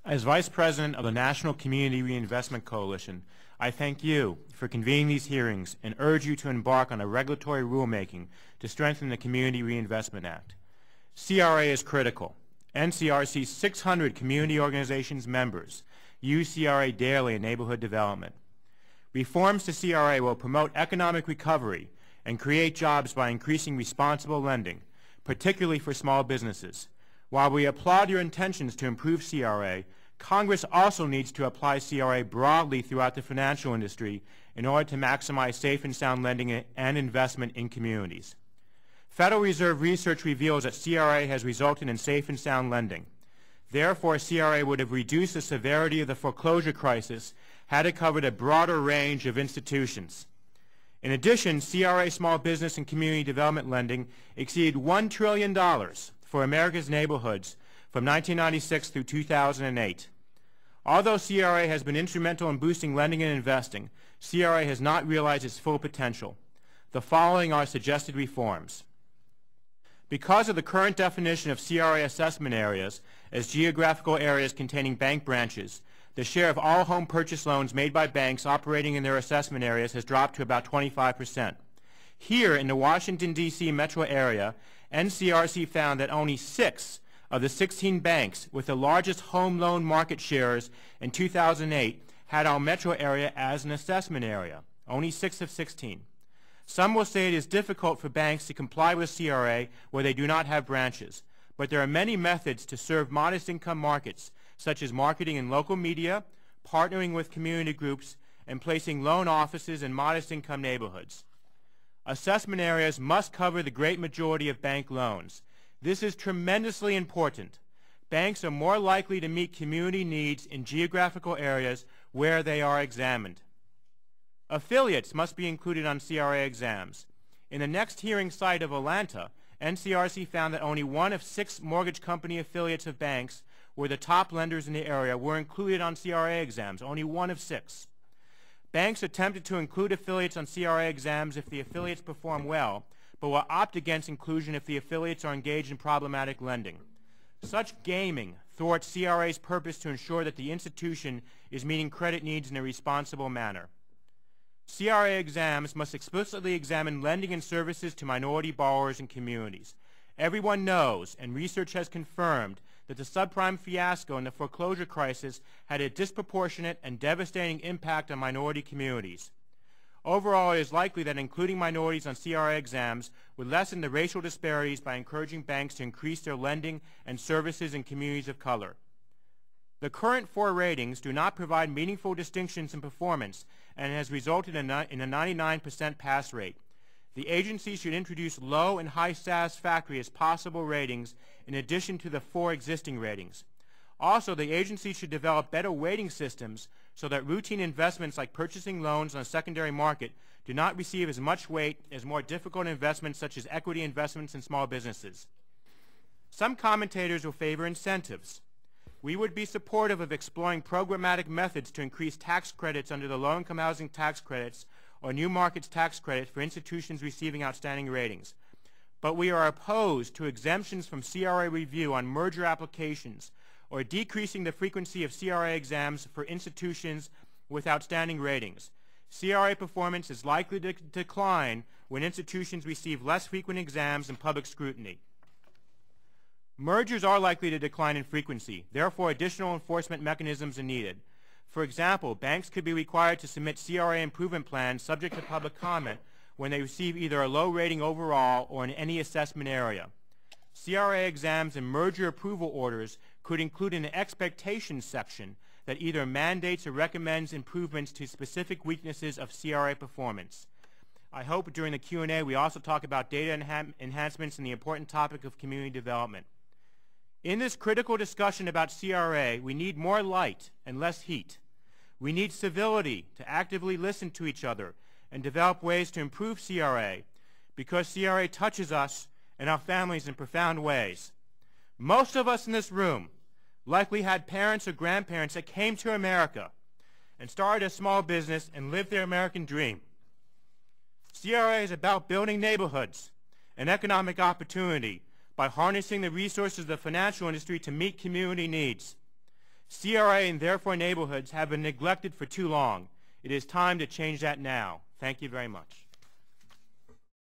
As Vice President of the National Community Reinvestment Coalition, I thank you for convening these hearings and urge you to embark on a regulatory rulemaking to strengthen the Community Reinvestment Act. CRA is critical. NCRC's 600 community organizations members use CRA daily in neighborhood development. Reforms to CRA will promote economic recovery and create jobs by increasing responsible lending, particularly for small businesses. While we applaud your intentions to improve CRA, Congress also needs to apply CRA broadly throughout the financial industry in order to maximize safe and sound lending and investment in communities. Federal Reserve research reveals that CRA has resulted in safe and sound lending. Therefore, CRA would have reduced the severity of the foreclosure crisis had it covered a broader range of institutions. In addition, CRA small business and community development lending exceeded $1 trillion for America's neighborhoods from 1996 through 2008. Although CRA has been instrumental in boosting lending and investing, CRA has not realized its full potential. The following are suggested reforms. Because of the current definition of CRA assessment areas as geographical areas containing bank branches, the share of all home purchase loans made by banks operating in their assessment areas has dropped to about 25%. Here in the Washington, D.C. metro area, NCRC found that only 6 of the 16 banks with the largest home loan market shares in 2008 had our metro area as an assessment area. Only 6 of 16. Some will say it is difficult for banks to comply with CRA where they do not have branches, but there are many methods to serve modest income markets, such as marketing in local media, partnering with community groups, and placing loan offices in modest income neighborhoods. Assessment areas must cover the great majority of bank loans. This is tremendously important. Banks are more likely to meet community needs in geographical areas where they are examined. Affiliates must be included on CRA exams. In the next hearing site of Atlanta, NCRC found that only 1 of 6 mortgage company affiliates of banks where the top lenders in the area were included on CRA exams, only 1 of 6. Banks attempted to include affiliates on CRA exams if the affiliates perform well, but will opt against inclusion if the affiliates are engaged in problematic lending. Such gaming thwarts CRA's purpose to ensure that the institution is meeting credit needs in a responsible manner. CRA exams must explicitly examine lending and services to minority borrowers and communities. Everyone knows, and research has confirmed, that the subprime fiasco and the foreclosure crisis had a disproportionate and devastating impact on minority communities. Overall, it is likely that including minorities on CRA exams would lessen the racial disparities by encouraging banks to increase their lending and services in communities of color. The current 4 ratings do not provide meaningful distinctions in performance and has resulted in a 99% pass rate. The agency should introduce low and high satisfactory as possible ratings in addition to the 4 existing ratings. Also, the agency should develop better weighting systems so that routine investments like purchasing loans on a secondary market do not receive as much weight as more difficult investments such as equity investments in small businesses. Some commentators will favor incentives. We would be supportive of exploring programmatic methods to increase tax credits under the low-income housing tax credits or new markets tax credit for institutions receiving outstanding ratings. But we are opposed to exemptions from CRA review on merger applications or decreasing the frequency of CRA exams for institutions with outstanding ratings. CRA performance is likely to decline when institutions receive less frequent exams and public scrutiny. Mergers are likely to decline in frequency. Therefore, additional enforcement mechanisms are needed. For example, banks could be required to submit CRA improvement plans subject to public comment when they receive either a low rating overall or in any assessment area. CRA exams and merger approval orders could include an expectations section that either mandates or recommends improvements to specific weaknesses of CRA performance. I hope during the Q&A we also talk about data enhancements and the important topic of community development. In this critical discussion about CRA, we need more light and less heat. We need civility to actively listen to each other and develop ways to improve CRA because CRA touches us and our families in profound ways. Most of us in this room likely had parents or grandparents that came to America and started a small business and lived their American dream. CRA is about building neighborhoods and economic opportunity by harnessing the resources of the financial industry to meet community needs. CRA and therefore neighborhoods have been neglected for too long. It is time to change that now. Thank you very much.